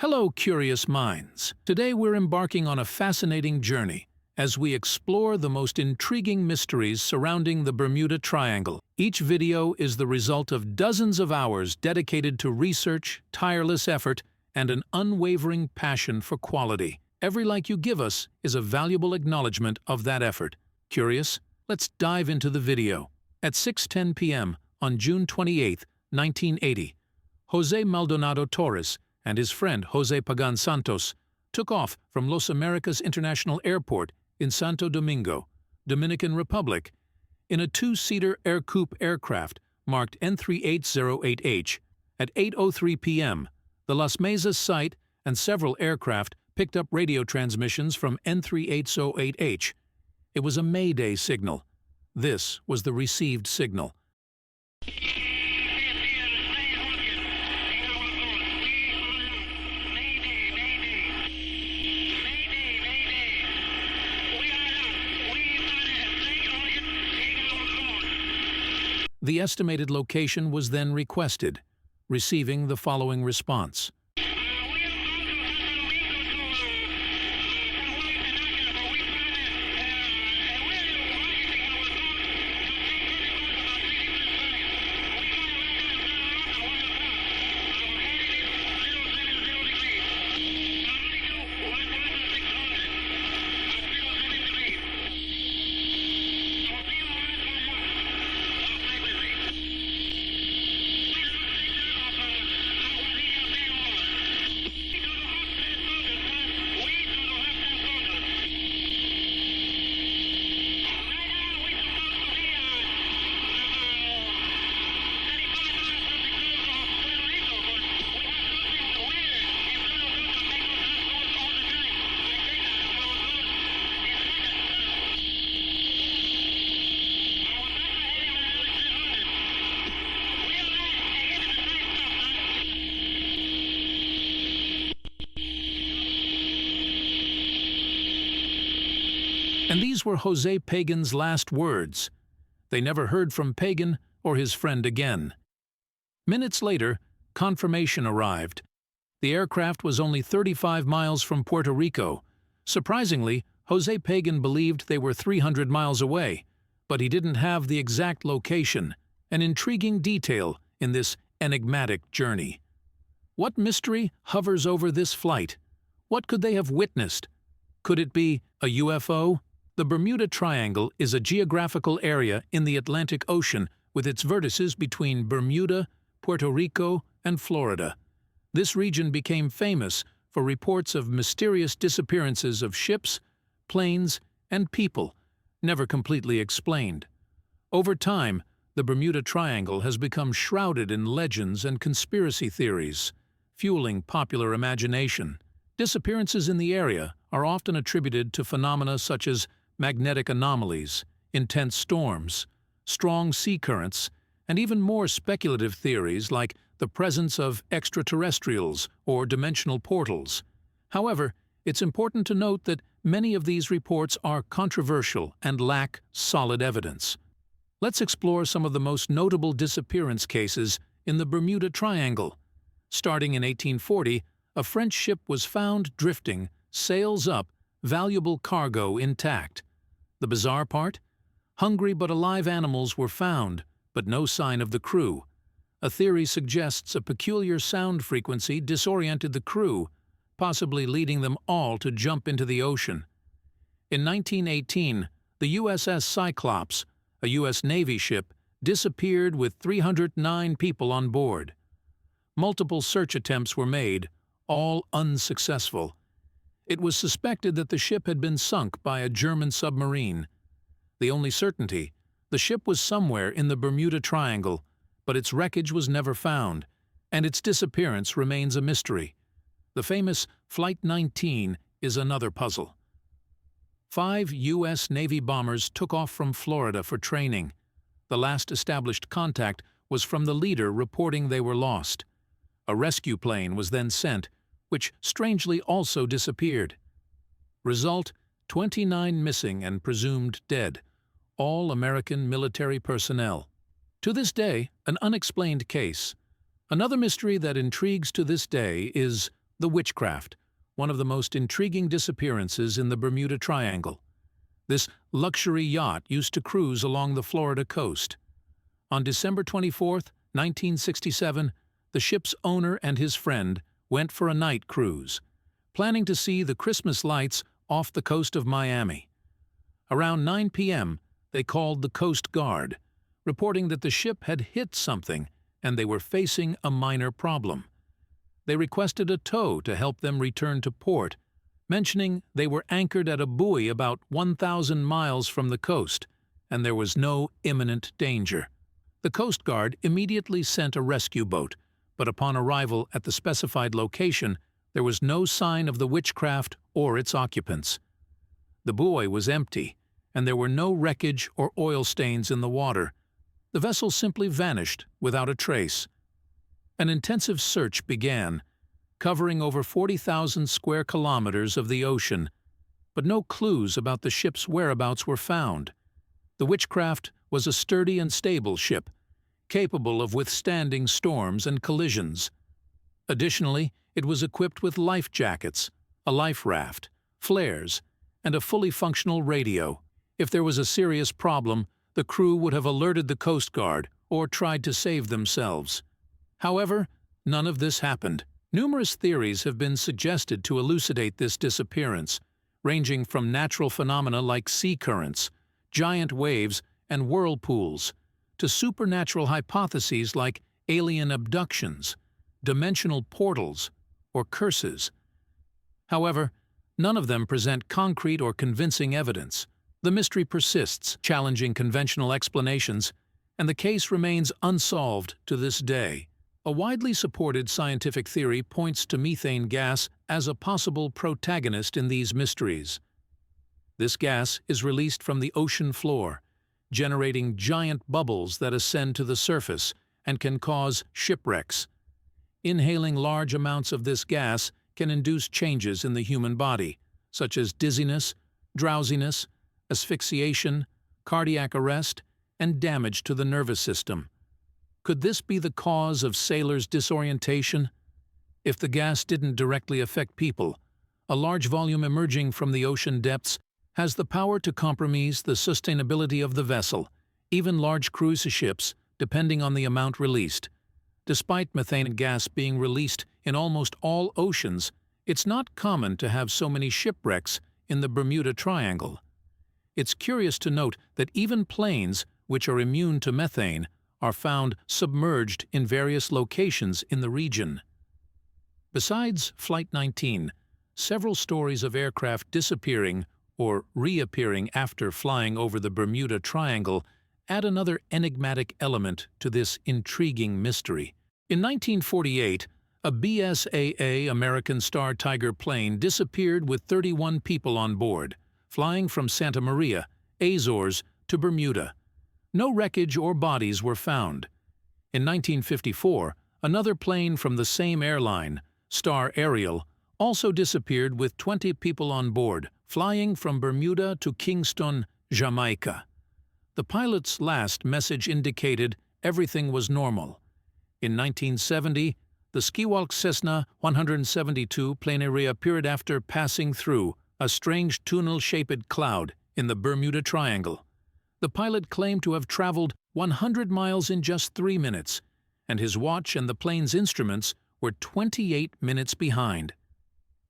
Hello, curious minds. Today we're embarking on a fascinating journey as we explore the most intriguing mysteries surrounding the Bermuda Triangle. Each video is the result of dozens of hours dedicated to research, tireless effort, and an unwavering passion for quality. Every like you give us is a valuable acknowledgement of that effort. Curious? Let's dive into the video. At 6:10 p.m. on June 28, 1980, Jose Maldonado Torres and his friend Jose Pagan Santos took off from Los Americas International Airport in Santo Domingo, Dominican Republic, in a two-seater Air Coupe aircraft marked N3808H. At 8:03 p.m., the Las Mesas site and several aircraft picked up radio transmissions from N3808H. It was a Mayday signal. This was the received signal. The estimated location was then requested, receiving the following response. And these were Jose Pagan's last words. They never heard from Pagan or his friend again. Minutes later, confirmation arrived. The aircraft was only 35 miles from Puerto Rico. Surprisingly, Jose Pagan believed they were 300 miles away, but he didn't have the exact location, an intriguing detail in this enigmatic journey. What mystery hovers over this flight? What could they have witnessed? Could it be a UFO? The Bermuda Triangle is a geographical area in the Atlantic Ocean with its vertices between Bermuda, Puerto Rico, and Florida. This region became famous for reports of mysterious disappearances of ships, planes, and people, never completely explained. Over time, the Bermuda Triangle has become shrouded in legends and conspiracy theories, fueling popular imagination. Disappearances in the area are often attributed to phenomena such as magnetic anomalies, intense storms, strong sea currents, and even more speculative theories like the presence of extraterrestrials or dimensional portals. However, it's important to note that many of these reports are controversial and lack solid evidence. Let's explore some of the most notable disappearance cases in the Bermuda Triangle. Starting in 1840, a French ship was found drifting, sails up, valuable cargo intact. The bizarre part? Hungry but alive animals were found, but no sign of the crew. A theory suggests a peculiar sound frequency disoriented the crew, possibly leading them all to jump into the ocean. In 1918, the USS Cyclops, a U.S. Navy ship, disappeared with 309 people on board. Multiple search attempts were made, all unsuccessful. It was suspected that the ship had been sunk by a German submarine. The only certainty, the ship was somewhere in the Bermuda Triangle, but its wreckage was never found, and its disappearance remains a mystery. The famous Flight 19 is another puzzle. 5 U.S. Navy bombers took off from Florida for training. The last established contact was from the leader reporting they were lost. A rescue plane was then sent, which strangely also disappeared. Result: 29 missing and presumed dead, all American military personnel. To this day, an unexplained case. Another mystery that intrigues to this day is The Witchcraft, one of the most intriguing disappearances in the Bermuda Triangle. This luxury yacht used to cruise along the Florida coast. On December 24, 1967, the ship's owner and his friend went for a night cruise, planning to see the Christmas lights off the coast of Miami. Around 9 p.m., they called the Coast Guard, reporting that the ship had hit something and they were facing a minor problem. They requested a tow to help them return to port, mentioning they were anchored at a buoy about 1,000 miles from the coast, and there was no imminent danger. The Coast Guard immediately sent a rescue boat, but upon arrival at the specified location, there was no sign of the Witchcraft or its occupants. The buoy was empty, and there were no wreckage or oil stains in the water. The vessel simply vanished without a trace. An intensive search began, covering over 40,000 square kilometers of the ocean, but no clues about the ship's whereabouts were found. The Witchcraft was a sturdy and stable ship, capable of withstanding storms and collisions. Additionally, it was equipped with life jackets, a life raft, flares, and a fully functional radio. If there was a serious problem, the crew would have alerted the Coast Guard or tried to save themselves. However, none of this happened. Numerous theories have been suggested to elucidate this disappearance, ranging from natural phenomena like sea currents, giant waves, and whirlpools, to supernatural hypotheses like alien abductions, dimensional portals, or curses. However, none of them present concrete or convincing evidence. The mystery persists, challenging conventional explanations, and the case remains unsolved to this day. A widely supported scientific theory points to methane gas as a possible protagonist in these mysteries. This gas is released from the ocean floor, generating giant bubbles that ascend to the surface and can cause shipwrecks. Inhaling large amounts of this gas can induce changes in the human body, such as dizziness, drowsiness, asphyxiation, cardiac arrest, and damage to the nervous system. Could this be the cause of sailors' disorientation? If the gas didn't directly affect people, a large volume emerging from the ocean depths has the power to compromise the sustainability of the vessel, even large cruise ships, depending on the amount released. Despite methane gas being released in almost all oceans, it's not common to have so many shipwrecks in the Bermuda Triangle. It's curious to note that even planes, which are immune to methane, are found submerged in various locations in the region. Besides Flight 19, several stories of aircraft disappearing or reappearing after flying over the Bermuda Triangle add another enigmatic element to this intriguing mystery. In 1948, a BSAA American Star Tiger plane disappeared with 31 people on board, flying from Santa Maria, Azores, to Bermuda. No wreckage or bodies were found. In 1954, another plane from the same airline, Star Aerial, also disappeared with 20 people on board, flying from Bermuda to Kingston, Jamaica. The pilot's last message indicated everything was normal. In 1970, the Skiwalk Cessna 172 plane reappeared after passing through a strange tunnel-shaped cloud in the Bermuda Triangle. The pilot claimed to have traveled 100 miles in just 3 minutes, and his watch and the plane's instruments were 28 minutes behind.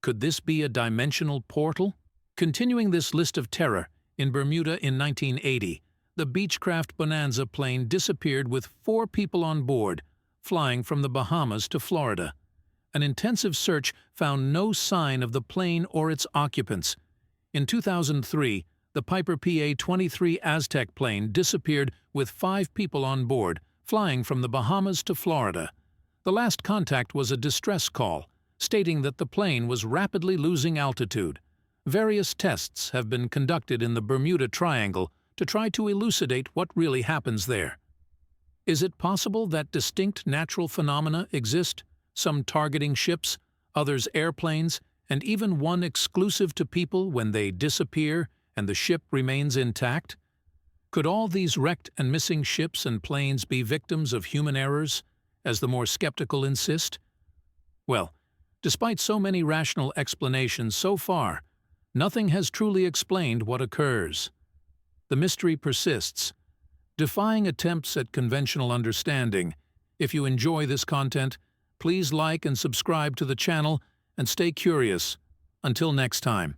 Could this be a dimensional portal? Continuing this list of terror, in Bermuda in 1980, the Beechcraft Bonanza plane disappeared with 4 people on board, flying from the Bahamas to Florida. An intensive search found no sign of the plane or its occupants. In 2003, the Piper PA-23 Aztec plane disappeared with 5 people on board, flying from the Bahamas to Florida. The last contact was a distress call, stating that the plane was rapidly losing altitude. Various tests have been conducted in the Bermuda Triangle to try to elucidate what really happens there. Is it possible that distinct natural phenomena exist, some targeting ships, others airplanes, and even one exclusive to people when they disappear and the ship remains intact? Could all these wrecked and missing ships and planes be victims of human errors, as the more skeptical insist? Well, Despite so many rational explanations so far, nothing has truly explained what occurs. The mystery persists, defying attempts at conventional understanding. If you enjoy this content, please like and subscribe to the channel and stay curious. Until next time.